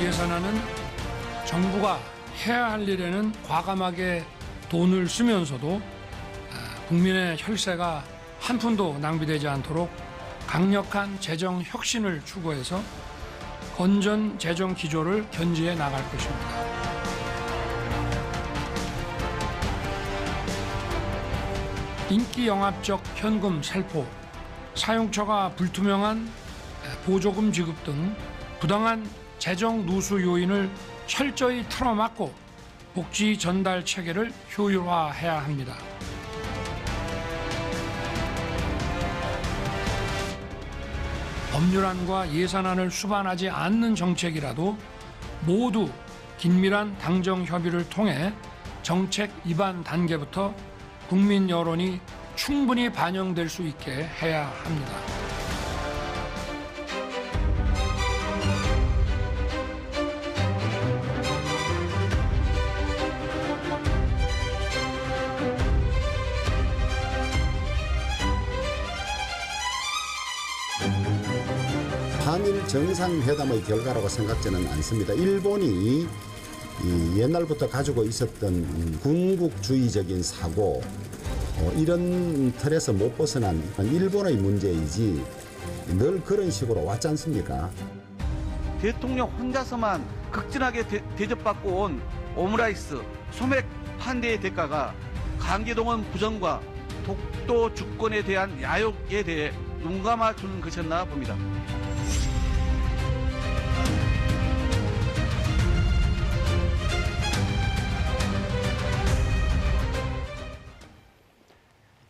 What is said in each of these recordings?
예산안은 정부가 해야 할 일에는 과감하게 돈을 쓰면서도 국민의 혈세가 한 푼도 낭비되지 않도록 강력한 재정 혁신을 추구해서 건전 재정 기조를 견지해 나갈 것입니다. 인기 영합적 현금 살포, 사용처가 불투명한 보조금 지급 등 부당한 재정 누수 요인을 철저히 틀어막고 복지 전달 체계를 효율화해야 합니다. 법률안과 예산안을 수반하지 않는 정책이라도 모두 긴밀한 당정 협의를 통해 정책 입안 단계부터 국민 여론이 충분히 반영될 수 있게 해야 합니다. 한일 정상회담의 결과라고 생각지는 않습니다. 일본이 옛날부터 가지고 있었던 군국주의적인 사고, 이런 틀에서 못 벗어난 일본의 문제이지 늘 그런 식으로 왔지 않습니까? 대통령 혼자서만 극진하게 대접받고 온 오므라이스, 소맥 판대의 대가가 강제동원 부정과 독도 주권에 대한 야욕에 대해 눈 감아주는 것이었나 봅니다.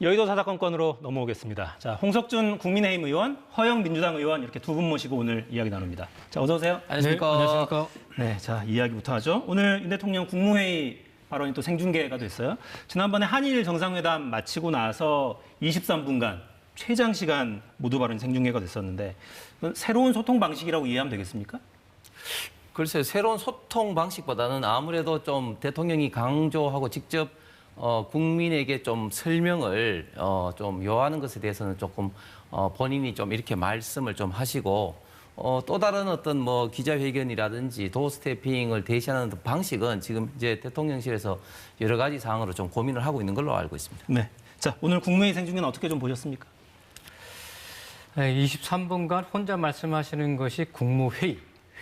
여의도 사사건건으로 넘어오겠습니다. 자, 홍석준 국민의힘 의원, 허영 민주당 의원 이렇게 두 분 모시고 오늘 이야기 나눕니다. 자, 어서 오세요. 안녕하십니까. 네, 안녕하십니까. 네, 자, 이야기부터 하죠. 오늘 윤 대통령 국무회의 발언이 또 생중계가 됐어요. 지난번에 한일 정상회담 마치고 나서 23분간 최장 시간 모두 발언이 생중계가 됐었는데 새로운 소통 방식이라고 이해하면 되겠습니까? 글쎄요, 새로운 소통 방식보다는 아무래도 좀 대통령이 강조하고 직접 국민에게 좀 설명을 좀 요하는 것에 대해서는 조금 본인이 좀 이렇게 말씀을 좀 하시고 또 다른 어떤 뭐 기자회견이라든지 도스태핑을 대시하는 방식은 지금 이제 대통령실에서 여러 가지 사항으로 좀 고민을 하고 있는 걸로 알고 있습니다. 네. 자, 오늘 국무회의 생중계는 어떻게 좀 보셨습니까? 23분간 혼자 말씀하시는 것이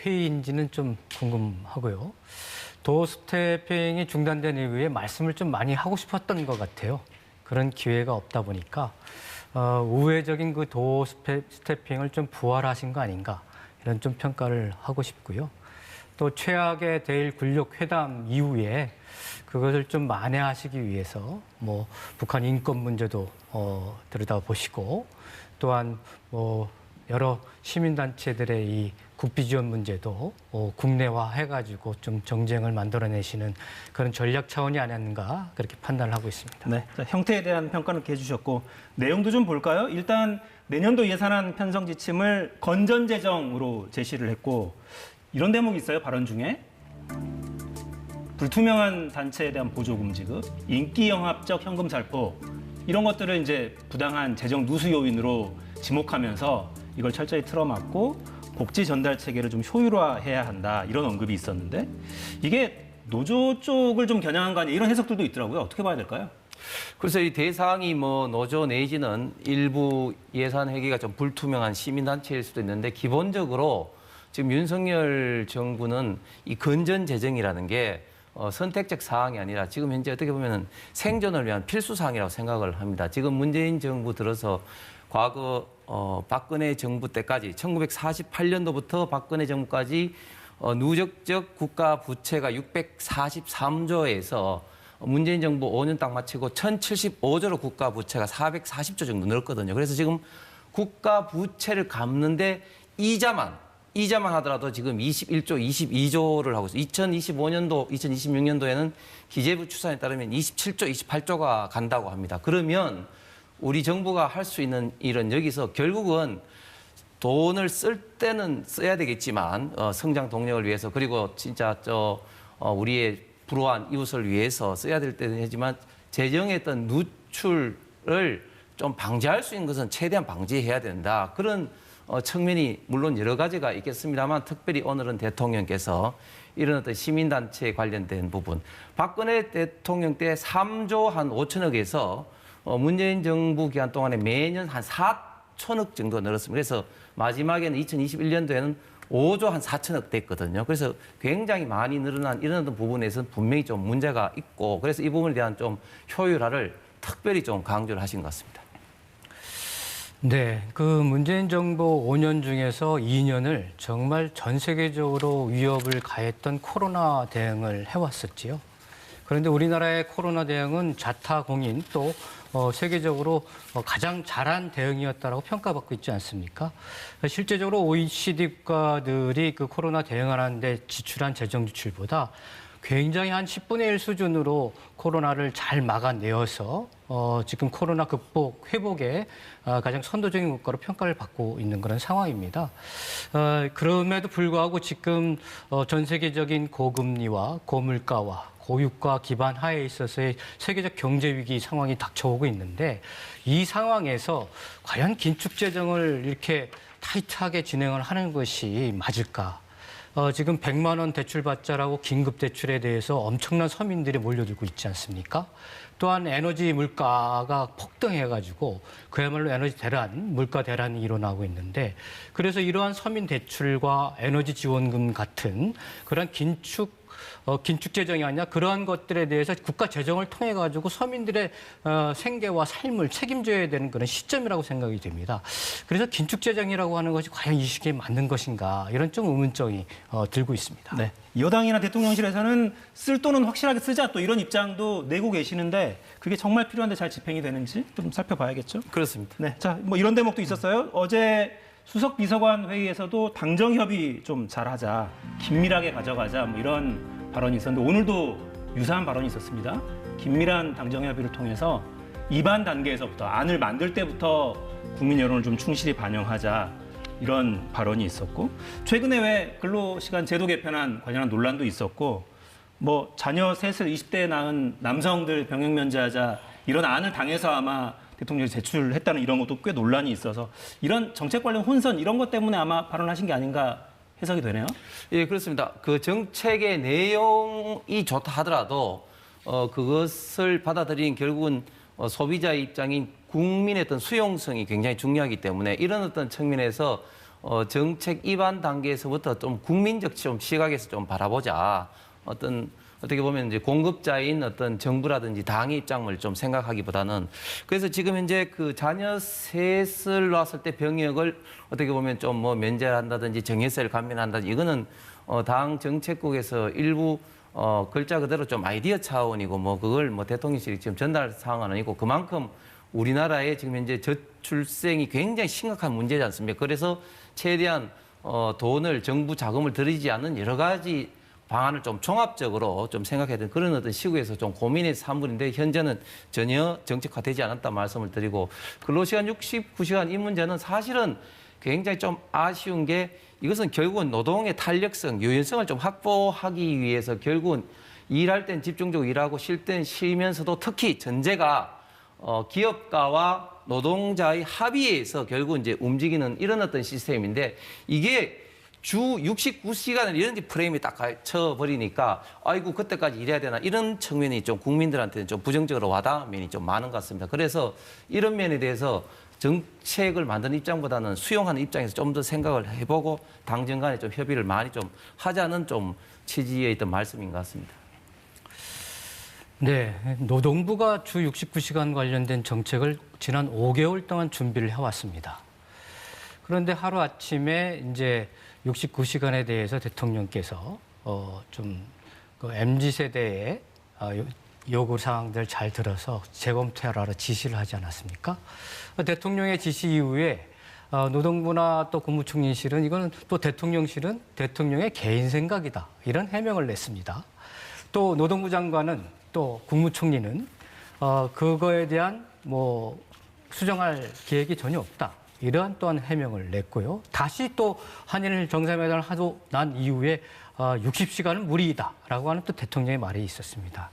회의인지는 좀 궁금하고요. 도스태핑이 중단된 이후에 말씀을 좀 많이 하고 싶었던 것 같아요. 그런 기회가 없다 보니까 우회적인 그 도스태핑을 좀 부활하신 거 아닌가 이런 좀 평가를 하고 싶고요. 또 최악의 대일 군력 회담 이후에 그것을 좀 만회하시기 위해서 뭐 북한 인권 문제도 들여다보시고 또한 뭐 여러 시민단체들의 이 국비 지원 문제도 국내화 해가지고 좀 정쟁을 만들어내시는 그런 전략 차원이 아닌가 그렇게 판단을 하고 있습니다. 네, 자, 형태에 대한 평가는 이렇게 해주셨고 내용도 좀 볼까요? 일단 내년도 예산안 편성 지침을 건전재정으로 제시를 했고 이런 대목이 있어요, 발언 중에. 불투명한 단체에 대한 보조금 지급, 인기 영합적 현금 살포 이런 것들을 이제 부당한 재정 누수 요인으로 지목하면서 이걸 철저히 틀어막고 복지 전달 체계를 좀 효율화해야 한다 이런 언급이 있었는데 이게 노조 쪽을 좀 겨냥한 거 아니에요? 이런 해석들도 있더라고요. 어떻게 봐야 될까요? 그래서 이 대상이 뭐 노조 내지는 일부 예산 회계가 좀 불투명한 시민단체일 수도 있는데 기본적으로 지금 윤석열 정부는 이 건전 재정이라는 게 선택적 사항이 아니라 지금 현재 어떻게 보면 생존을 위한 필수 사항이라고 생각을 합니다. 지금 문재인 정부 들어서 과거 박근혜 정부 때까지 1948년도부터 박근혜 정부까지 누적적 국가 부채가 643조에서 문재인 정부 5년 딱 마치고 1075조로 국가 부채가 440조 정도 늘었거든요. 그래서 지금 국가 부채를 갚는데 이자만 하더라도 지금 21조, 22조를 하고 있어요. 2025년도, 2026년도에는 기재부 추산에 따르면 27조, 28조가 간다고 합니다. 그러면 우리 정부가 할 수 있는 일은 여기서 결국은 돈을 쓸 때는 써야 되겠지만 성장 동력을 위해서 그리고 진짜 우리의 불우한 이웃을 위해서 써야 될 때는 하지만 재정의 어떤 누출을 좀 방지할 수 있는 것은 최대한 방지해야 된다. 그런 측면이 물론 여러 가지가 있겠습니다만 특별히 오늘은 대통령께서 이런 어떤 시민단체에 관련된 부분, 박근혜 대통령 때 3조 한 5천억에서 문재인 정부 기간 동안에 매년 한 4천억 정도 늘었습니다. 그래서 마지막에는 2021년도에는 5조 한 4천억 됐거든요. 그래서 굉장히 많이 늘어난 이런 어떤 부분에서는 분명히 좀 문제가 있고, 그래서 이 부분에 대한 좀 효율화를 특별히 좀 강조를 하신 것 같습니다. 네, 그 문재인 정부 5년 중에서 2년을 정말 전 세계적으로 위협을 가했던 코로나 대응을 해왔었지요. 그런데 우리나라의 코로나 대응은 자타공인 또 세계적으로 가장 잘한 대응이었다라고 평가받고 있지 않습니까? 실제적으로 OECD 국가들이 그 코로나 대응하는데 지출한 재정 지출보다 굉장히 한 10분의 1 수준으로 코로나를 잘 막아내어서 지금 코로나 극복, 회복에 가장 선도적인 국가로 평가를 받고 있는 그런 상황입니다. 그럼에도 불구하고 지금 전 세계적인 고금리와 고물가와 고유가 기반 하에 있어서의 세계적 경제 위기 상황이 닥쳐오고 있는데, 이 상황에서 과연 긴축 재정을 이렇게 타이트하게 진행을 하는 것이 맞을까? 지금 100만 원 대출받자라고 긴급 대출에 대해서 엄청난 서민들이 몰려들고 있지 않습니까? 또한 에너지 물가가 폭등해가지고 그야말로 에너지 대란, 물가 대란이 일어나고 있는데, 그래서 이러한 서민 대출과 에너지 지원금 같은 그런 긴축 재정이 아니라 그러한 것들에 대해서 국가 재정을 통해 가지고 서민들의 생계와 삶을 책임져야 되는 그런 시점이라고 생각이 됩니다. 그래서 긴축 재정이라고 하는 것이 과연 이 시기에 맞는 것인가, 이런 좀 의문점이 들고 있습니다. 네. 여당이나 대통령실에서는 쓸 돈은 확실하게 쓰자, 또 이런 입장도 내고 계시는데 그게 정말 필요한데 잘 집행이 되는지 좀 살펴봐야겠죠. 그렇습니다. 네. 자, 뭐 이런 대목도 있었어요. 어제 수석 비서관 회의에서도 당정 협의 좀 잘하자, 긴밀하게 가져가자, 뭐 이런 발언이 있었는데 오늘도 유사한 발언이 있었습니다. 긴밀한 당정 협의를 통해서 입안 단계에서부터, 안을 만들 때부터 국민 여론을 좀 충실히 반영하자, 이런 발언이 있었고, 최근에 왜 근로시간 제도 개편안 관련한 논란도 있었고, 뭐 자녀 셋을 20대에 낳은 남성들 병역 면제하자, 이런 안을 당해서 아마 대통령이 제출했다는 이런 것도 꽤 논란이 있어서 이런 정책 관련 혼선, 이런 것 때문에 아마 발언하신 게 아닌가 해석이 되네요. 예, 그렇습니다. 그 정책의 내용이 좋다 하더라도 그것을 받아들인 결국은 소비자의 입장인 국민의 어떤 수용성이 굉장히 중요하기 때문에 이런 어떤 측면에서 정책 입안 단계에서부터 좀 국민적 시각에서 좀 바라보자. 어떻게 보면 이제 공급자인 어떤 정부라든지 당의 입장을 좀 생각하기보다는, 그래서 지금 현재 그 자녀 셋을 낳았을 때 병역을 어떻게 보면 좀 뭐 면제를 한다든지 정예세를 감면한다든지, 이거는 당 정책국에서 일부 글자 그대로 좀 아이디어 차원이고, 뭐 그걸 뭐 대통령실이 지금 전달 사항은 아니고, 그만큼 우리나라의 지금 현재 저출생이 굉장히 심각한 문제지 않습니까? 그래서 최대한 돈을, 정부 자금을 들이지 않는 여러 가지 방안을 좀 종합적으로 좀 생각해야 되는 그런 어떤 시국에서 좀 고민의 산물인데, 현재는 전혀 정책화되지 않았다 말씀을 드리고, 근로시간 69시간 이 문제는 사실은 굉장히 좀 아쉬운 게, 이것은 결국은 노동의 탄력성, 유연성을 좀 확보하기 위해서 결국은 일할 땐 집중적으로 일하고 쉴 땐 쉬면서도, 특히 전제가 기업가와 노동자의 합의에서 결국 이제 움직이는 이런 어떤 시스템인데, 이게 주 69시간을 이런 프레임이 딱 쳐버리니까 아이고 그때까지 일해야 되나, 이런 측면이 좀 국민들한테는 좀 부정적으로 와닿은 면이 좀 많은 것 같습니다. 그래서 이런 면에 대해서 정책을 만드는 입장보다는 수용하는 입장에서 좀 더 생각을 해보고 당정 간에 좀 협의를 많이 좀 하자는 좀 취지에 있던 말씀인 것 같습니다. 네, 노동부가 주 69시간 관련된 정책을 지난 5개월 동안 준비를 해왔습니다. 그런데 하루아침에 이제 69시간에 대해서 대통령께서 그 MZ세대의 요구 사항들 잘 들어서 재검토하라 지시를 하지 않았습니까? 대통령의 지시 이후에 노동부나 또 국무총리실은, 이거는 또 대통령실은 대통령의 개인 생각이다, 이런 해명을 냈습니다. 또 노동부 장관은, 또 국무총리는 그거에 대한 뭐 수정할 계획이 전혀 없다, 이러한 또한 해명을 냈고요. 다시 또 한일 정상회담을 하고 난 이후에 60시간은 무리이다라고 하는 또 대통령의 말이 있었습니다.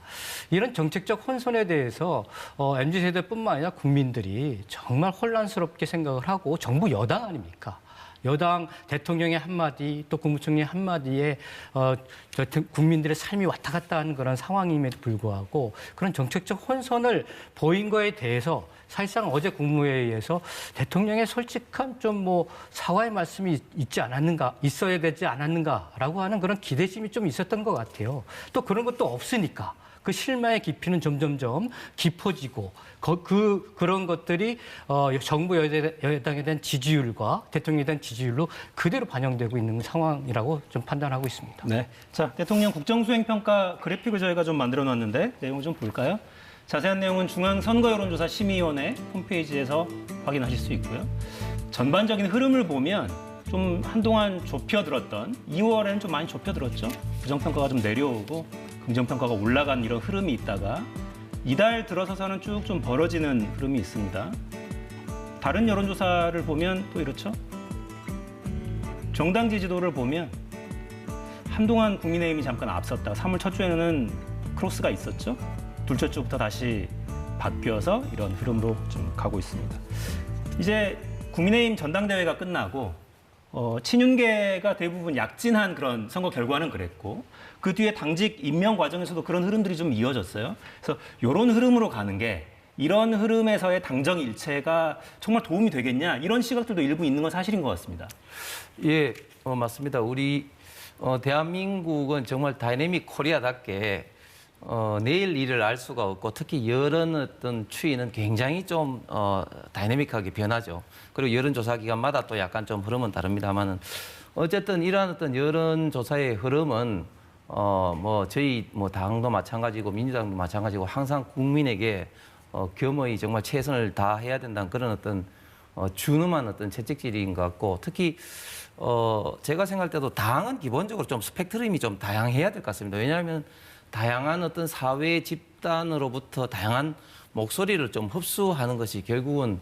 이런 정책적 혼선에 대해서 MZ세대뿐만 아니라 국민들이 정말 혼란스럽게 생각을 하고, 정부 여당 아닙니까? 여당 대통령의 한마디 또 국무총리의 한마디에 국민들의 삶이 왔다 갔다 하는 그런 상황임에도 불구하고 그런 정책적 혼선을 보인 거에 대해서 사실상 어제 국무회의에서 대통령의 솔직한 좀 뭐 사과의 말씀이 있어야 되지 않았는가라고 하는 그런 기대심이 좀 있었던 것 같아요. 또 그런 것도 없으니까 그 실마의 깊이는 점점점 깊어지고 그런 것들이 정부 여당에 대한 지지율과 대통령에 대한 지지율로 그대로 반영되고 있는 상황이라고 좀 판단하고 있습니다. 네. 자, 대통령 국정수행평가 그래픽을 저희가 좀 만들어 놨는데 내용 좀 볼까요? 자세한 내용은 중앙선거여론조사심의위원회 홈페이지에서 확인하실 수 있고요. 전반적인 흐름을 보면 좀 한동안 좁혀들었던 2월에는 좀 많이 좁혀들었죠. 부정평가가 좀 내려오고 긍정평가가 올라간 이런 흐름이 있다가 이달 들어서서는 쭉 좀 벌어지는 흐름이 있습니다. 다른 여론조사를 보면 또 이렇죠. 정당 지지도를 보면 한동안 국민의힘이 잠깐 앞섰다가 3월 첫 주에는 크로스가 있었죠. 둘째 주부터 다시 바뀌어서 이런 흐름으로 좀 가고 있습니다. 이제 국민의힘 전당대회가 끝나고 친윤계가 대부분 약진한 그런 선거 결과는 그랬고 그 뒤에 당직 임명 과정에서도 그런 흐름들이 좀 이어졌어요. 그래서 이런 흐름으로 가는 게 이런 흐름에서의 당정 일체가 정말 도움이 되겠냐 이런 시각들도 일부 있는 건 사실인 것 같습니다. 예, 맞습니다. 우리 대한민국은 정말 다이내믹 코리아답게 내일 일을 알 수가 없고 특히 여론 어떤 추이는 굉장히 좀 다이내믹하게 변하죠. 그리고 여론조사 기간마다 또 약간 좀 흐름은 다릅니다만은 어쨌든 이러한 어떤 여론조사의 흐름은 저희 당도 마찬가지고 민주당도 마찬가지고 항상 국민에게 겸허히 정말 최선을 다해야 된다는 그런 어떤 준엄한 어떤 채찍질인 것 같고 특히 제가 생각할 때도 당은 기본적으로 좀 스펙트럼이 좀 다양해야 될 것 같습니다. 왜냐하면 다양한 어떤 사회 집단으로부터 다양한 목소리를 좀 흡수하는 것이 결국은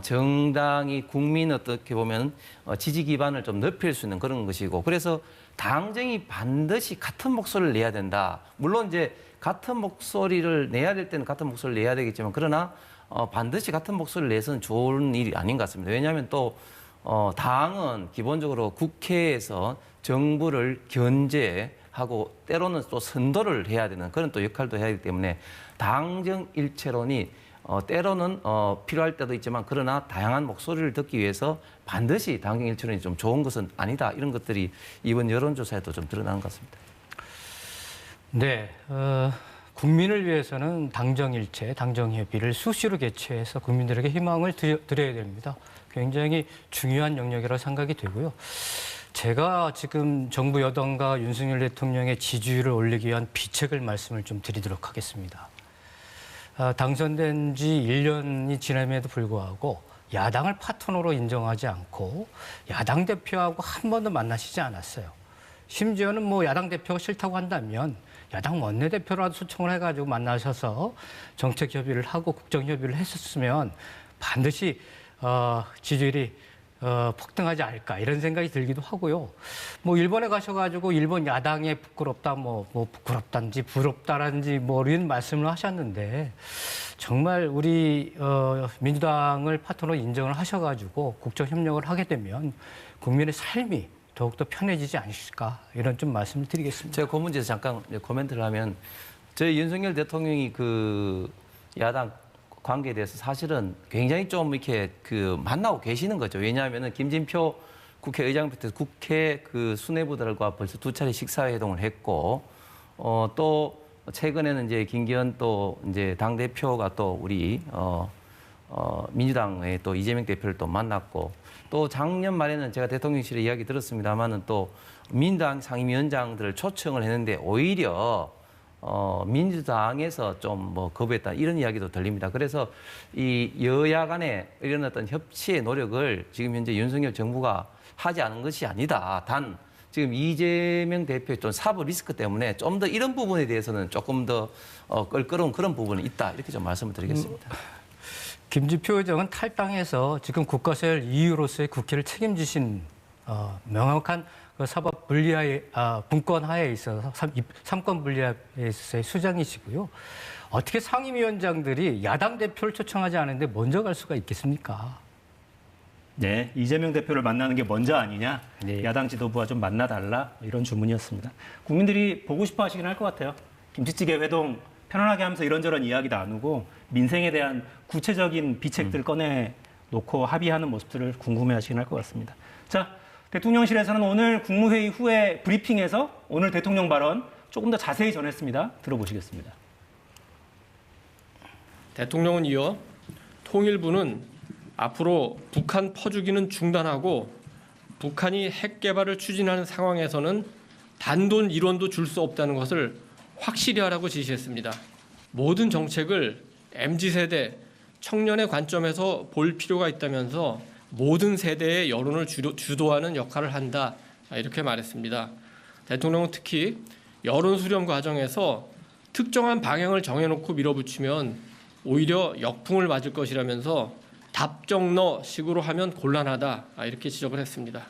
정당이 국민 어떻게 보면 지지 기반을 좀 넓힐 수 있는 그런 것이고 그래서 당정이 반드시 같은 목소리를 내야 된다. 물론 이제 같은 목소리를 내야 될 때는 같은 목소리를 내야 되겠지만 그러나 반드시 같은 목소리를 내서는 좋은 일이 아닌 것 같습니다. 왜냐하면 또 당은 기본적으로 국회에서 정부를 견제하고 때로는 또 선도를 해야 되는 그런 또 역할도 해야 하기 때문에 당정 일체론이 때로는 필요할 때도 있지만 그러나 다양한 목소리를 듣기 위해서 반드시 당정 일체론이 좀 좋은 것은 아니다. 이런 것들이 이번 여론조사에도 좀 드러나는 것 같습니다. 네, 국민을 위해서는 당정일체, 당정협의를 수시로 개최해서 국민들에게 희망을 드려야 됩니다. 굉장히 중요한 영역이라고 생각이 되고요. 제가 지금 정부 여당과 윤석열 대통령의 지지율을 올리기 위한 비책을 말씀을 좀 드리도록 하겠습니다. 당선된 지 1년이 지남에도 불구하고 야당을 파트너로 인정하지 않고 야당 대표하고 한 번도 만나시지 않았어요. 심지어는 뭐 야당 대표가 싫다고 한다면 야당 원내대표라도 초청을 해가지고 만나셔서 정책 협의를 하고 국정 협의를 했었으면 반드시 지지율이 폭등하지 않을까 이런 생각이 들기도 하고요. 뭐 일본에 가셔가지고 일본 야당에 부끄럽다, 뭐 부끄럽단지 부럽다라든지 뭐 이런 말씀을 하셨는데 정말 우리 민주당을 파트너로 인정을 하셔가지고 국정 협력을 하게 되면 국민의 삶이 더욱더 편해지지 않으실까 이런 좀 말씀을 드리겠습니다. 제가 그 문제에서 잠깐 코멘트를 하면 저희 윤석열 대통령이 그 야당 관계에 대해서 사실은 굉장히 좀 이렇게 만나고 계시는 거죠. 왜냐하면은 김진표 국회의장부터 국회 그 수뇌부들과 벌써 2차례 식사회동을 했고, 또 최근에는 이제 김기현 또 이제 당 대표가 또 우리 민주당의 또 이재명 대표를 또 만났고, 또 작년 말에는 제가 대통령실에 이야기 들었습니다만은 또 민주당 상임위원장들을 초청을 했는데 오히려 민주당에서 좀 거부했다 이런 이야기도 들립니다. 그래서 이 여야 간의 이런 어떤 협치의 노력을 지금 현재 윤석열 정부가 하지 않은 것이 아니다. 단 지금 이재명 대표의 좀 사법 리스크 때문에 좀 더 이런 부분에 대해서는 조금 더 껄끄러운 그런 부분이 있다. 이렇게 좀 말씀을 드리겠습니다. 김진표 의장은 탈당해서 지금 국가설 이유로서의 국회를 책임지신 명확한 그 사법 분리하에 분권 하에 있어서 삼권 분리하에 있어서의 수장이시고요. 어떻게 상임위원장들이 야당 대표를 초청하지 않은데 먼저 갈 수가 있겠습니까? 네, 이재명 대표를 만나는 게 먼저 아니냐? 네. 야당 지도부와 좀 만나달라 이런 주문이었습니다. 국민들이 보고 싶어 하시긴 할 것 같아요. 김치찌개 회동 편안하게 하면서 이런저런 이야기 나누고 민생에 대한 구체적인 비책들 꺼내놓고 합의하는 모습들을 궁금해하시긴 할 것 같습니다. 자, 대통령실에서는 오늘 국무회의 후에 브리핑에서 오늘 대통령 발언 조금 더 자세히 전했습니다. 들어보시겠습니다. 대통령은 이어 통일부는 앞으로 북한 퍼주기는 중단하고 북한이 핵 개발을 추진하는 상황에서는 단돈 1원도 줄 수 없다는 것을 확실히 하라고 지시했습니다. 모든 정책을 MZ세대, 청년의 관점에서 볼 필요가 있다면서 모든 세대의 여론을 주도하는 역할을 한다, 이렇게 말했습니다. 대통령은 특히 여론 수렴 과정에서 특정한 방향을 정해놓고 밀어붙이면 오히려 역풍을 맞을 것이라면서 답정너식으로 하면 곤란하다, 이렇게 지적을 했습니다.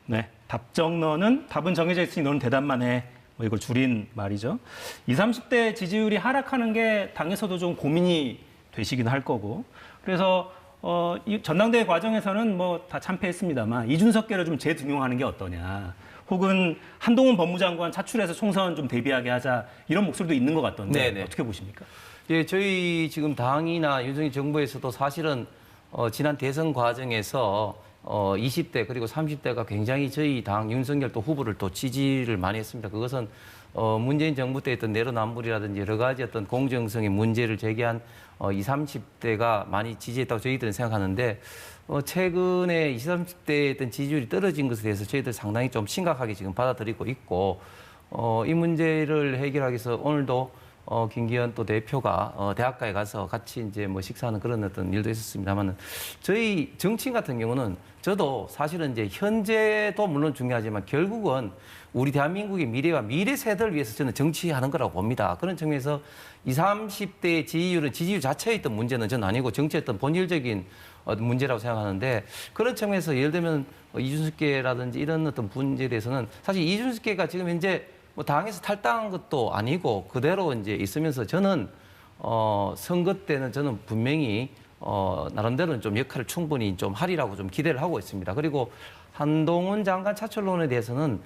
네, 답정너는 답은 정해져 있으니 너는 대답만 해. 뭐 이걸 줄인 말이죠. 20, 30대 지지율이 하락하는 게 당에서도 좀 고민이 되시긴 할 거고. 그래서 이 전당대회 과정에서는 뭐 다 참패했습니다만 이준석계를 좀 재등용하는 게 어떠냐. 혹은 한동훈 법무장관 차출해서 총선 좀 대비하게 하자 이런 목소리도 있는 것 같던데 네네. 어떻게 보십니까? 예, 저희 지금 당이나 윤석열 정부에서도 사실은 지난 대선 과정에서 20대 그리고 30대가 굉장히 저희 당 윤석열 또 후보를 또 지지를 많이 했습니다. 그것은 문재인 정부 때 했던 내로남불이라든지 여러 가지 어떤 공정성의 문제를 제기한 20, 30대가 많이 지지했다고 저희들은 생각하는데 최근에 20, 30대에 어떤 지지율이 떨어진 것에 대해서 저희들 상당히 좀 심각하게 지금 받아들이고 있고 이 문제를 해결하기 위해서 오늘도 김기현 또 대표가 대학가에 가서 같이 이제 뭐 식사하는 그런 어떤 일도 있었습니다만 저희 정치인 같은 경우는 저도 사실은 이제 현재도 물론 중요하지만 결국은 우리 대한민국의 미래와 미래 세대를 위해서 저는 정치하는 거라고 봅니다. 그런 측면에서 20, 30대의 지지율은 지지율 자체에 있던 문제는 저는 아니고 정치의 어떤 본질적인 문제라고 생각하는데 그런 측면에서 예를 들면 이준석계라든지 이런 어떤 문제에 대해서는 사실 이준석계가 지금 현재 뭐 당에서 탈당한 것도 아니고 그대로 이제 있으면서 저는 선거 때는 저는 분명히 나름대로는 좀 역할을 충분히 좀 하리라고 좀 기대를 하고 있습니다. 그리고 한동훈 장관 차출론에 대해서는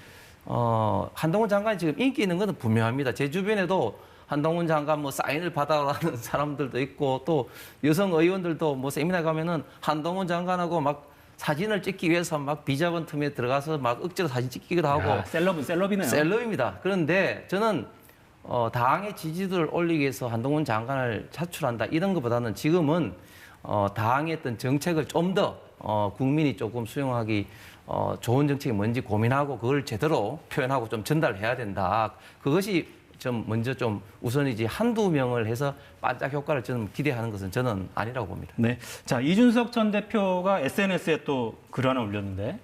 한동훈 장관이 지금 인기 있는 것은 분명합니다. 제 주변에도 한동훈 장관 뭐 사인을 받아라는 사람들도 있고 또 여성 의원들도 뭐 세미나 가면은 한동훈 장관하고 막 사진을 찍기 위해서 막 비자본 틈에 들어가서 막 억지로 사진 찍기도 하고. 야, 셀럽은 셀럽이네요. 셀럽입니다. 그런데 저는 당의 지지도를 올리기 위해서 한동훈 장관을 차출한다 이런 것보다는 지금은 당의 어떤 정책을 좀 더 국민이 조금 수용하기 좋은 정책이 뭔지 고민하고 그걸 제대로 표현하고 좀 전달해야 된다. 그것이 좀 먼저 좀 우선이지 한두 명을 해서 반짝 효과를 저는 기대하는 것은 저는 아니라고 봅니다. 네. 자, 이준석 전 대표가 SNS에 또 글 하나 올렸는데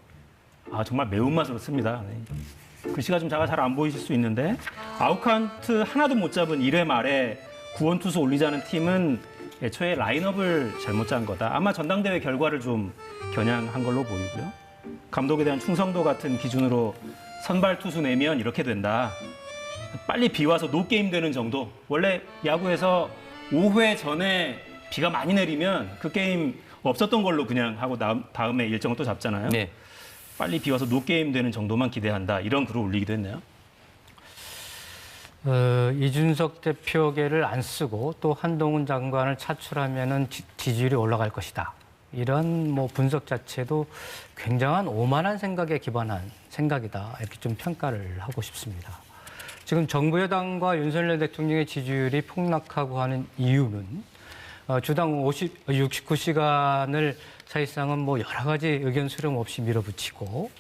정말 매운맛으로 씁니다. 네. 글씨가 좀 잘 안 보이실 수 있는데 아웃카운트 하나도 못 잡은 1회 말에 구원투수 올리자는 팀은 애초에 라인업을 잘못 짠 거다. 아마 전당대회 결과를 좀 겨냥한 걸로 보이고요. 감독에 대한 충성도 같은 기준으로 선발 투수 내면 이렇게 된다. 빨리 비 와서 노게임 되는 정도. 원래 야구에서 5회 전에 비가 많이 내리면 그 게임 없었던 걸로 그냥 하고 다음에 일정을 또 잡잖아요. 네. 빨리 비 와서 노게임 되는 정도만 기대한다. 이런 글을 올리기도 했네요. 이준석 대표계를 안 쓰고 또 한동훈 장관을 차출하면은 지지율이 올라갈 것이다. 이런 뭐 분석 자체도 굉장한 오만한 생각에 기반한 생각이다. 이렇게 좀 평가를 하고 싶습니다. 지금 정부 여당과 윤석열 대통령의 지지율이 폭락하고 하는 이유는 주당 69시간을 사실상은 뭐 여러 가지 의견 수렴 없이 밀어붙이고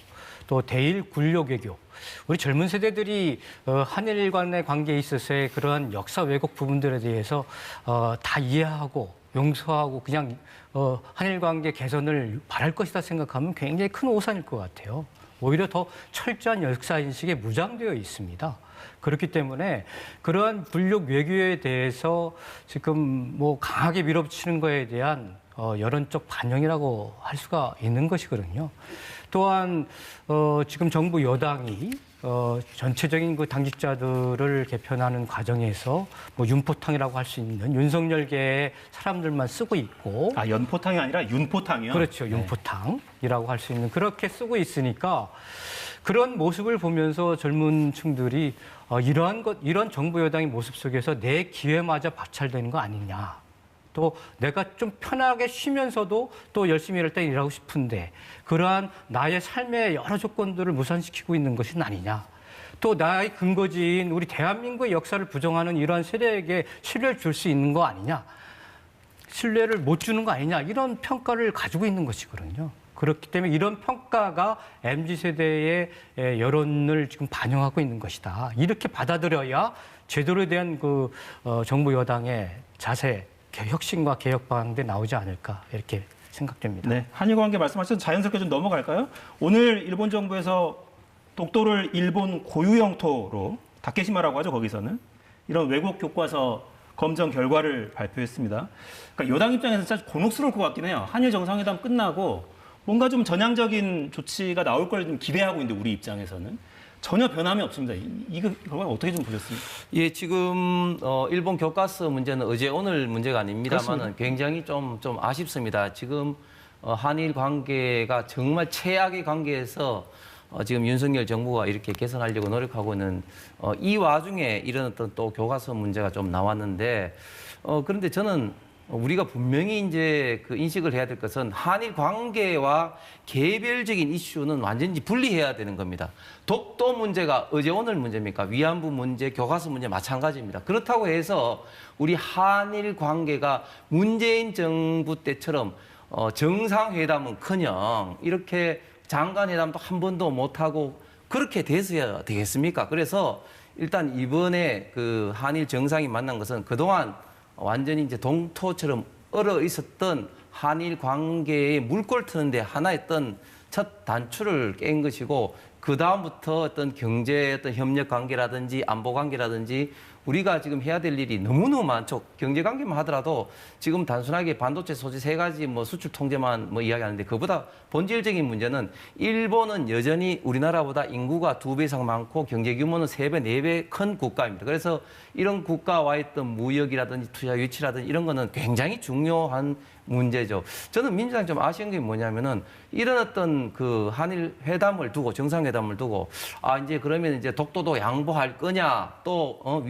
또 대일 굴욕 외교. 우리 젊은 세대들이 한일 간의 관계에 있어서의 그러한 역사 왜곡 부분들에 대해서 다 이해하고 용서하고 그냥 한일 관계 개선을 바랄 것이다 생각하면 굉장히 큰 오산일 것 같아요. 오히려 더 철저한 역사 인식에 무장되어 있습니다. 그렇기 때문에 그러한 굴욕 외교에 대해서 지금 뭐 강하게 밀어붙이는 거에 대한 여론적 반영이라고 할 수가 있는 것이거든요. 또한 지금 정부 여당이 전체적인 그 당직자들을 개편하는 과정에서 뭐 윤포탕이라고 할 수 있는 윤석열계의 사람들만 쓰고 있고 아, 연포탕이 아니라 윤포탕이요? 그렇죠. 윤포탕이라고 할 수 있는 그렇게 쓰고 있으니까 그런 모습을 보면서 젊은 층들이 이런 정부 여당의 모습 속에서 내 기회마저 박탈되는 거 아니냐. 또 내가 좀 편하게 쉬면서도 또 열심히 일할 때 일하고 싶은데 그러한 나의 삶의 여러 조건들을 무산시키고 있는 것이 아니냐. 또 나의 근거지인 우리 대한민국의 역사를 부정하는 이러한 세력에게 신뢰를 줄 수 있는 거 아니냐. 신뢰를 못 주는 거 아니냐. 이런 평가를 가지고 있는 것이거든요. 그렇기 때문에 이런 평가가 MZ세대의 여론을 지금 반영하고 있는 것이다. 이렇게 받아들여야 제도에 대한 그 정부 여당의 자세, 혁신과 개혁 방안도 나오지 않을까 이렇게 생각됩니다. 네, 한일 관계 말씀하셔서 자연스럽게 좀 넘어갈까요? 오늘 일본 정부에서 독도를 일본 고유 영토로 다케시마라고 하죠, 거기서는. 이런 외국 교과서 검정 결과를 발표했습니다. 그러니까 여당 입장에서는 진짜 곤혹스러울 것 같긴 해요. 한일 정상회담 끝나고 뭔가 좀 전향적인 조치가 나올 걸 좀 기대하고 있는데 우리 입장에서는 전혀 변함이 없습니다. 이거 결과는 어떻게 좀 보셨습니까? 예, 지금 일본 교과서 문제는 어제 오늘 문제가 아닙니다만은 그렇습니다. 굉장히 좀 아쉽습니다. 지금 한일 관계가 정말 최악의 관계에서 지금 윤석열 정부가 이렇게 개선하려고 노력하고 있는 이 와중에 이런 어떤 또 교과서 문제가 좀 나왔는데 그런데 저는 우리가 분명히 이제 그 인식을 해야 될 것은 한일 관계와 개별적인 이슈는 완전히 분리해야 되는 겁니다. 독도 문제가 어제 오늘 문제입니까? 위안부 문제, 교과서 문제 마찬가지입니다. 그렇다고 해서 우리 한일 관계가 문재인 정부 때처럼 정상회담은커녕 이렇게 장관회담도 한 번도 못하고 그렇게 돼서야 되겠습니까? 그래서 일단 이번에 그 한일 정상이 만난 것은 그동안 완전히 이제 동토처럼 얼어 있었던 한일 관계의 물꼬를 트는데 하나의 어떤 첫 단추를 깬 것이고 그 다음부터 어떤 경제 어떤 협력 관계라든지 안보 관계라든지 우리가 지금 해야 될 일이 너무너무 많죠. 경제 관계만 하더라도 지금 단순하게 반도체 소재 3가지 뭐 수출 통제만 뭐 이야기하는데 그보다 본질적인 문제는 일본은 여전히 우리나라보다 인구가 2배 이상 많고 경제 규모는 3배, 4배 큰 국가입니다. 그래서 이런 국가와의 어떤 무역이라든지 투자 유치라든지 이런 거는 굉장히 중요한 문제죠. 저는 민주당 좀 아쉬운 게 뭐냐면은 이런 어떤 그 한일 회담을 두고 정상회담을 두고 이제 그러면 이제 독도도 양보할 거냐 또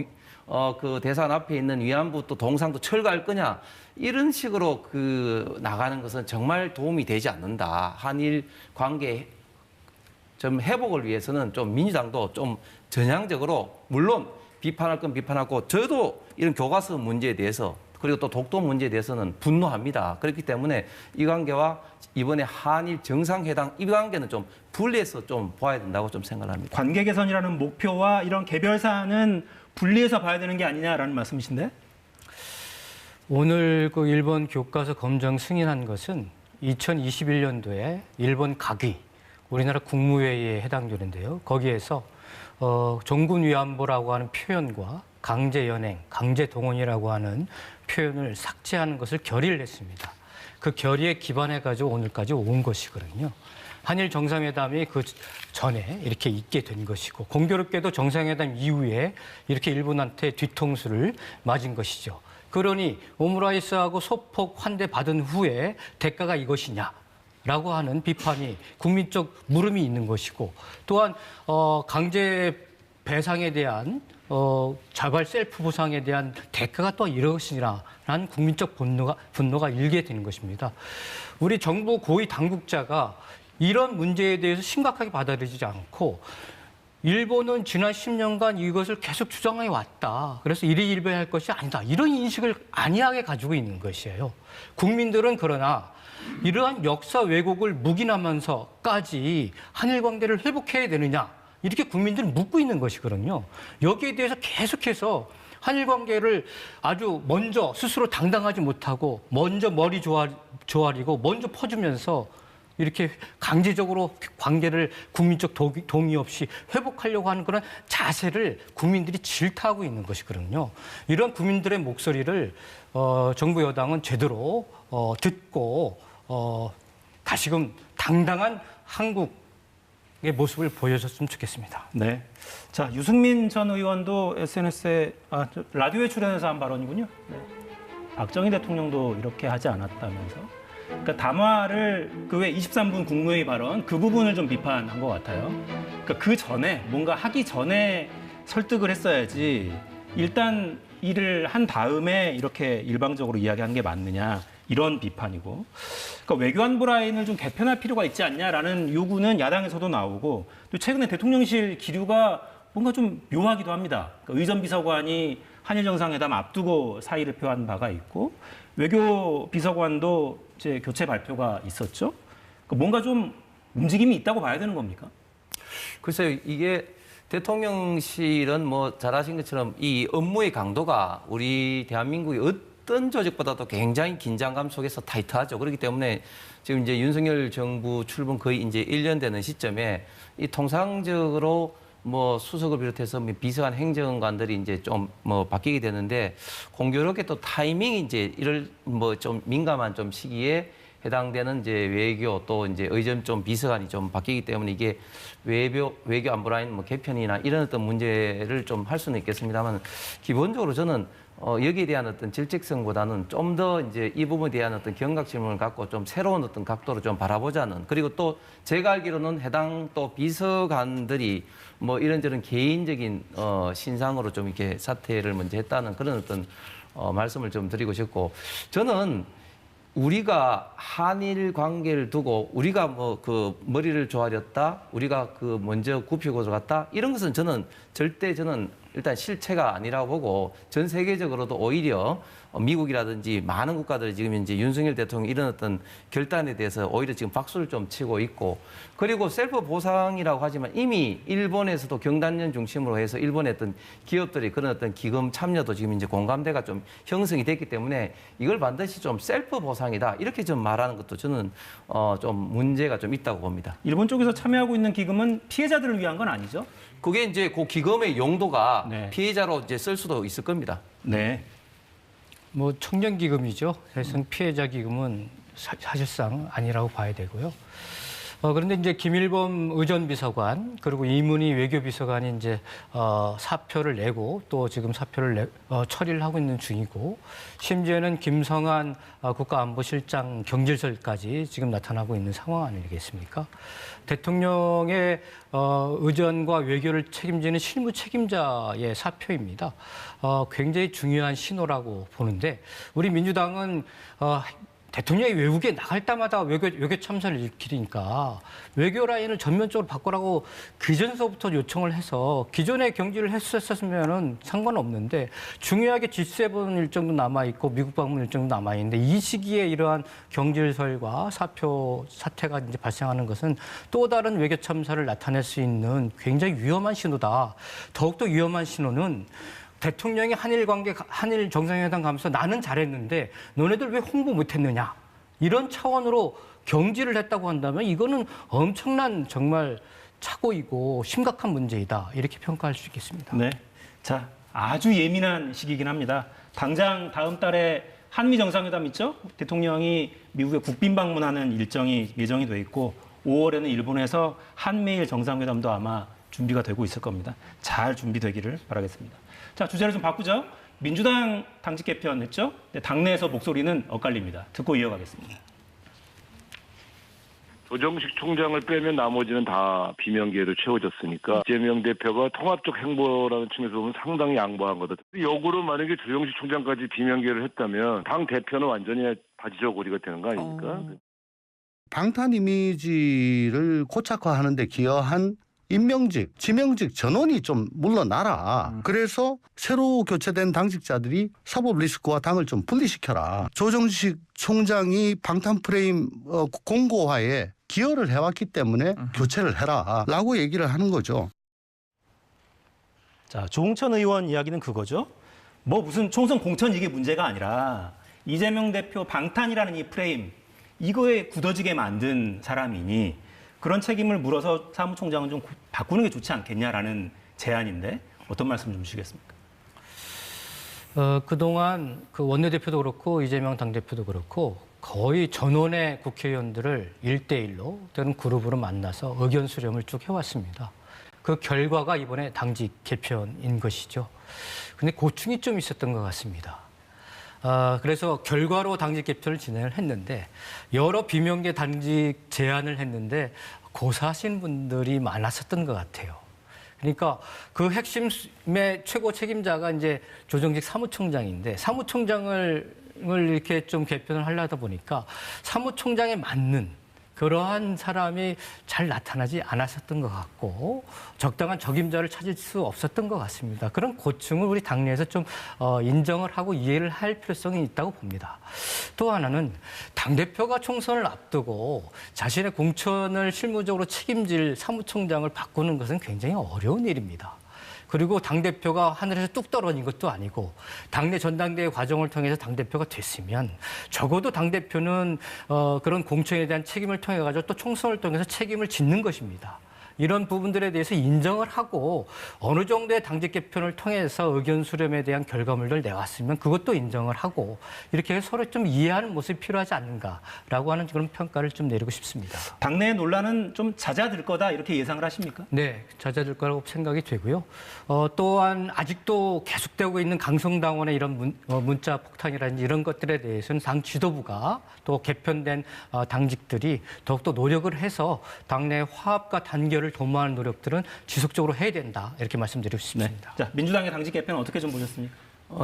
그 대산 앞에 있는 위안부 또 동상도 철거할 거냐 이런 식으로 그 나가는 것은 정말 도움이 되지 않는다. 한일 관계 좀 회복을 위해서는 좀 민주당도 좀 전향적으로 물론 비판할 건 비판하고 저도 이런 교과서 문제에 대해서 그리고 또 독도 문제에 대해서는 분노합니다. 그렇기 때문에 이 관계와 이번에 한일 정상회담 이 관계는 좀 분리해서 좀 봐야 된다고 좀 생각합니다. 관계 개선이라는 목표와 이런 개별 사안은 분리해서 봐야 되는 게 아니냐라는 말씀이신데? 오늘 그 일본 교과서 검정 승인한 것은 2021년도에 일본 각위, 우리나라 국무회의에 해당되는데요. 거기에서 종군 위안부라고 하는 표현과 강제 연행, 강제 동원이라고 하는 표현을 삭제하는 것을 결의를 했습니다. 그 결의에 기반해 가지고 오늘까지 온 것이거든요. 한일 정상회담이 그 전에 이렇게 있게 된 것이고 공교롭게도 정상회담 이후에 이렇게 일본한테 뒤통수를 맞은 것이죠. 그러니 오므라이스하고 소폭 환대 받은 후에 대가가 이것이냐? 라고 하는 비판이 국민적 물음이 있는 것이고 또한 강제 배상에 대한 자발 셀프 보상에 대한 대가가 또 이것이라는 국민적 분노가 일게 되는 것입니다. 우리 정부 고위 당국자가 이런 문제에 대해서 심각하게 받아들이지 않고 일본은 지난 10년간 이것을 계속 주장해 왔다. 그래서 일희일비할 것이 아니다. 이런 인식을 안이하게 가지고 있는 것이에요. 국민들은 그러나 이러한 역사 왜곡을 묵인하면서까지 한일 관계를 회복해야 되느냐. 이렇게 국민들은 묻고 있는 것이거든요. 여기에 대해서 계속해서 한일 관계를 아주 먼저 스스로 당당하지 못하고 먼저 머리 조아리고 먼저 퍼주면서 이렇게 강제적으로 관계를 국민적 동의 없이 회복하려고 하는 그런 자세를 국민들이 질타하고 있는 것이거든요. 이런 국민들의 목소리를 정부 여당은 제대로 듣고 다시금 당당한 한국 모습을 보여줬으면 좋겠습니다. 네. 자, 유승민 전 의원도 SNS에 라디오에 출연해서 한 발언이군요. 네. 박정희 대통령도 이렇게 하지 않았다면서. 그러니까 담화를 그 외 23분 국무회의 발언 그 부분을 좀 비판한 것 같아요. 그러니까 그 전에 뭔가 하기 전에 설득을 했어야지 일단 일을 한 다음에 이렇게 일방적으로 이야기한 게 맞느냐 이런 비판이고, 그러니까 외교안보 라인을 좀 개편할 필요가 있지 않냐라는 요구는 야당에서도 나오고, 또 최근에 대통령실 기류가 뭔가 좀 묘하기도 합니다. 그러니까 의전 비서관이 한일 정상회담 앞두고 사의를 표한 바가 있고, 외교 비서관도 이제 교체 발표가 있었죠. 그러니까 뭔가 좀 움직임이 있다고 봐야 되는 겁니까? 글쎄요, 이게 대통령실은 뭐 잘하신 것처럼 이 업무의 강도가 우리 대한민국의 어떤 조직보다도 굉장히 긴장감 속에서 타이트하죠. 그렇기 때문에 지금 이제 윤석열 정부 출범 거의 이제 1년 되는 시점에 이 통상적으로 뭐 수석을 비롯해서 비서관 행정관들이 이제 좀 뭐 바뀌게 되는데, 공교롭게 또 타이밍이 이제 이럴 뭐 좀 민감한 좀 시기에 해당되는 이제 외교 또 이제 의전 좀 비서관이 좀 바뀌기 때문에 이게 외교 안보 라인 뭐 개편이나 이런 어떤 문제를 좀 할 수는 있겠습니다만, 기본적으로 저는 여기에 대한 어떤 질책성보다는 좀 더 이제 이 부분에 대한 어떤 경각 질문을 갖고 좀 새로운 어떤 각도로 좀 바라보자는, 그리고 또 제가 알기로는 해당 또 비서관들이 뭐 이런저런 개인적인 신상으로 좀 이렇게 사퇴를 먼저 했다는 그런 어떤 말씀을 좀 드리고 싶고, 저는 우리가 한일 관계를 두고 우리가 뭐 그 머리를 조아렸다, 우리가 그 먼저 굽히고 들어갔다, 이런 것은 저는 절대 일단 실체가 아니라고 보고, 전 세계적으로도 오히려 미국이라든지 많은 국가들이 지금 이제 윤석열 대통령 이런 어떤 결단에 대해서 오히려 지금 박수를 좀 치고 있고, 그리고 셀프 보상이라고 하지만 이미 일본에서도 경단련 중심으로 해서 일본의 어떤 기업들이 그런 어떤 기금 참여도 지금 이제 공감대가 좀 형성이 됐기 때문에 이걸 반드시 좀 셀프 보상이다 이렇게 좀 말하는 것도 저는 좀 문제가 좀 있다고 봅니다. 일본 쪽에서 참여하고 있는 기금은 피해자들을 위한 건 아니죠? 그게 이제 그 기금의 용도가 네. 피해자로 이제 쓸 수도 있을 겁니다. 네. 뭐 청년기금이죠. 사실상 피해자 기금은 사실상 아니라고 봐야 되고요. 그런데 이제 김일범 의전비서관 그리고 이문희 외교비서관이 이제 사표를 내고 또 지금 사표를 처리를 하고 있는 중이고, 심지어는 김성한 국가안보실장 경질설까지 지금 나타나고 있는 상황 아니겠습니까? 대통령의 의전과 외교를 책임지는 실무 책임자의 사표입니다. 굉장히 중요한 신호라고 보는데, 우리 민주당은 대통령이 외국에 나갈 때마다 외교 참사를 일으키니까 외교 라인을 전면적으로 바꾸라고 그전서부터 요청을 해서 기존에 경질을 했었으면 상관없는데, 중요하게 G7 일정도 남아있고 미국 방문 일정도 남아있는데 이 시기에 이러한 경질설과 사태가 이제 발생하는 것은 또 다른 외교 참사를 나타낼 수 있는 굉장히 위험한 신호다. 더욱더 위험한 신호는 대통령이 한일 정상회담 가면서 나는 잘했는데 너네들 왜 홍보 못했느냐, 이런 차원으로 경질을 했다고 한다면 이거는 엄청난 정말 착오이고 심각한 문제이다, 이렇게 평가할 수 있겠습니다. 네. 자, 아주 예민한 시기이긴 합니다. 당장 다음 달에 한미 정상회담 있죠? 대통령이 미국에 국빈 방문하는 일정이 예정이 돼 있고, 5월에는 일본에서 한미일 정상회담도 아마 준비가 되고 있을 겁니다. 잘 준비되기를 바라겠습니다. 자, 주제를 좀 바꾸죠. 민주당 당직 개편했죠? 당내에서 목소리는 엇갈립니다. 듣고 이어가겠습니다. 조정식 총장을 빼면 나머지는 다 비명계로 채워졌으니까 이재명 대표가 통합적 행보라는 측면에서 보면 상당히 양보한 거다. 역으로 만약에 조정식 총장까지 비명계를 했다면 당 대표는 완전히 바지저고리가 되는 거 아닙니까? 방탄 이미지를 고착화하는 데 기여한 임명직, 지명직 전원이 좀 물러나라. 그래서 새로 교체된 당직자들이 사법 리스크와 당을 좀 분리시켜라. 조정식 총장이 방탄 프레임 공고화에 기여를 해왔기 때문에 교체를 해라 라고 얘기를 하는 거죠. 자, 조홍천 의원 이야기는 그거죠. 뭐 무슨 총선 공천 이게 문제가 아니라 이재명 대표 방탄이라는 이 프레임, 이거에 굳어지게 만든 사람이니 그런 책임을 물어서 사무총장은 좀 바꾸는 게 좋지 않겠냐라는 제안인데, 어떤 말씀 좀 주시겠습니까? 그동안 그 원내대표도 그렇고 이재명 당대표도 그렇고 거의 전원의 국회의원들을 1대1로 또는 그룹으로 만나서 의견 수렴을 쭉 해왔습니다. 그 결과가 이번에 당직 개편인 것이죠. 근데 고충이 좀 있었던 것 같습니다. 그래서 결과로 당직 개편을 진행을 했는데 여러 비명계 당직 제안을 했는데 고사하신 분들이 많았었던 것 같아요. 그러니까 그 핵심의 최고 책임자가 이제 조정직 사무총장인데 사무총장을 이렇게 좀 개편을 하려다 보니까 사무총장에 맞는 그러한 사람이 잘 나타나지 않았었던 것 같고 적당한 적임자를 찾을 수 없었던 것 같습니다. 그런 고충을 우리 당내에서 좀 인정을 하고 이해를 할 필요성이 있다고 봅니다. 또 하나는 당대표가 총선을 앞두고 자신의 공천을 실무적으로 책임질 사무총장을 바꾸는 것은 굉장히 어려운 일입니다. 그리고 당대표가 하늘에서 뚝 떨어진 것도 아니고 당내 전당대회 과정을 통해서 당대표가 됐으면 적어도 당대표는 그런 공천에 대한 책임을 통해 가지고 또 총선을 통해서 책임을 짓는 것입니다. 이런 부분들에 대해서 인정을 하고 어느 정도의 당직 개편을 통해서 의견 수렴에 대한 결과물을 내왔으면 그것도 인정을 하고 이렇게 해서 서로 좀 이해하는 모습이 필요하지 않는가라고 하는 그런 평가를 좀 내리고 싶습니다. 당내 논란은 좀 잦아들 거다 이렇게 예상을 하십니까? 네, 잦아들 거라고 생각이 되고요. 또한 아직도 계속되고 있는 강성당원의 이런 문자 폭탄이라든지 이런 것들에 대해서는 당 지도부가 또 개편된 당직들이 더욱더 노력을 해서 당내 화합과 단결을 도모하는 노력들은 지속적으로 해야 된다 이렇게 말씀드리고 싶습니다. 자, 민주당의 당직 개편 어떻게 좀 보셨습니까?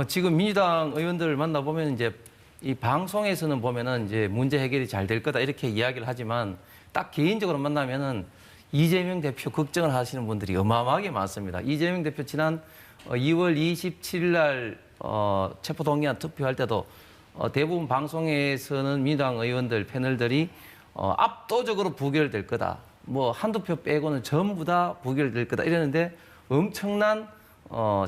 지금 민주당 의원들을 만나보면 이제 이 방송에서는 보면은 이제 문제 해결이 잘 될 거다 이렇게 이야기를 하지만 딱 개인적으로 만나면은 이재명 대표 걱정을 하시는 분들이 어마어마하게 많습니다. 이재명 대표 지난 2월 27일 날 체포동의안 투표할 때도 대부분 방송에서는 민주당 의원들 패널들이 압도적으로 부결될 거다. 뭐 한두 표 빼고는 전부 다 부결될 거다 이랬는데 엄청난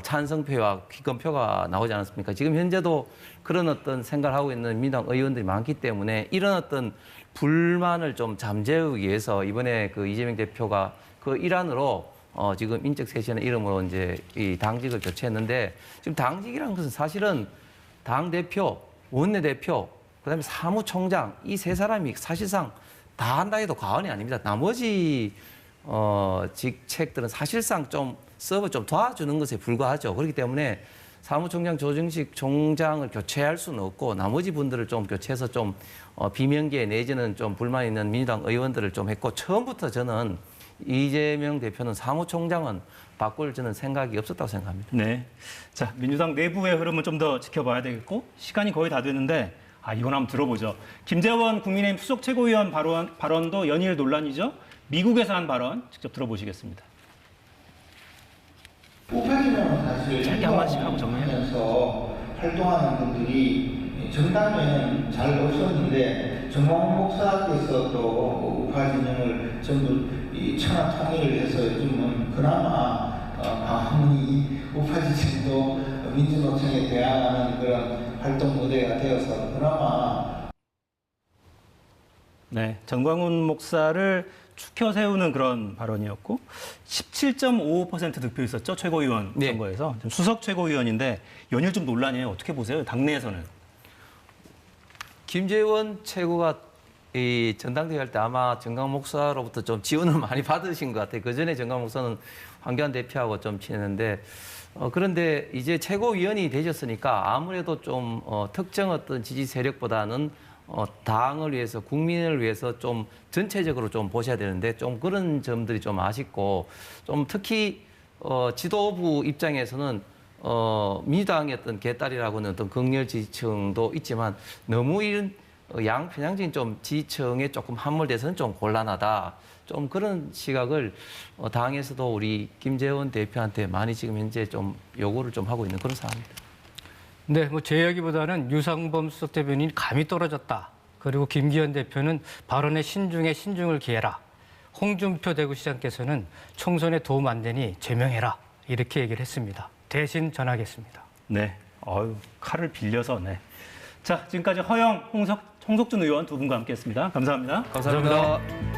찬성표와 기권표가 나오지 않았습니까? 지금 현재도 그런 어떤 생각을 하고 있는 민주당 의원들이 많기 때문에 이런 어떤 불만을 좀 잠재우기 위해서 이번에 그 이재명 대표가 그 일환으로 지금 인적 쇄신의 이름으로 이제 이 당직을 교체했는데 지금 당직이라는 것은 사실은 당 대표, 원내 대표, 그다음에 사무총장 이 세 사람이 사실상 다 한다 해도 과언이 아닙니다. 나머지 직책들은 사실상 좀 서브 좀 도와주는 것에 불과하죠. 그렇기 때문에 사무총장 조정식 총장을 교체할 수는 없고 나머지 분들을 좀 교체해서 좀 비명계 내지는 좀 불만 있는 민주당 의원들을 좀 했고 처음부터 저는 이재명 대표는 사무총장은 바꿀 저는 생각이 없었다고 생각합니다. 네. 자, 민주당 내부의 흐름은 좀 더 지켜봐야 되겠고 시간이 거의 다 됐는데 이건 한번 들어보죠. 김재원 국민의힘 수석 최고위원 발언도 연일 논란이죠. 미국에서 한 발언 직접 들어보시겠습니다. 우파진영은 사실 짧게 한 마디씩 하고 정리하면서 활동하는 분들이 정당에는 잘 없었는데 정광훈 목사께서 또 우파진영을 전부 이 천하 통일을 해서 요즘은 그나마 아무리 우파진영도 민주노총에 대항하는 그런 활동 무대가 되어서 그나마 네, 정광훈 목사를 추켜 세우는 그런 발언이었고 17.55% 득표했었죠. 최고위원 네. 선거에서. 수석 최고위원인데 연일 좀 논란이에요. 어떻게 보세요? 당내에서는. 김재원 최고가 이 전당대회 할 때 아마 정광훈 목사로부터 좀 지원을 많이 받으신 것 같아요. 그전에 정광훈 목사는 황교안 대표하고 좀 친했는데 그런데 이제 최고위원이 되셨으니까 아무래도 좀 특정 어떤 지지 세력보다는 당을 위해서 국민을 위해서 좀 전체적으로 좀 보셔야 되는데 좀 그런 점들이 좀 아쉽고 좀 특히 지도부 입장에서는 민주당의 어떤 개딸이라고는 어떤 극렬 지지층도 있지만 너무 이런 양편향적인 좀 지지층에 조금 함몰돼서는 좀 곤란하다. 좀 그런 시각을 당에서도 우리 김재원 대표한테 많이 지금 현재 좀 요구를 좀 하고 있는 그런 상황입니다. 네, 뭐 제 이야기보다는 유상범 수석 대변인이 감이 떨어졌다. 그리고 김기현 대표는 발언의 신중에 신중을 기해라. 홍준표 대구시장께서는 총선에 도움 안 되니 제명해라. 이렇게 얘기를 했습니다. 대신 전하겠습니다. 네, 칼을 빌려서 네. 자, 지금까지 허영, 홍석준 의원 두 분과 함께했습니다. 감사합니다. 감사합니다.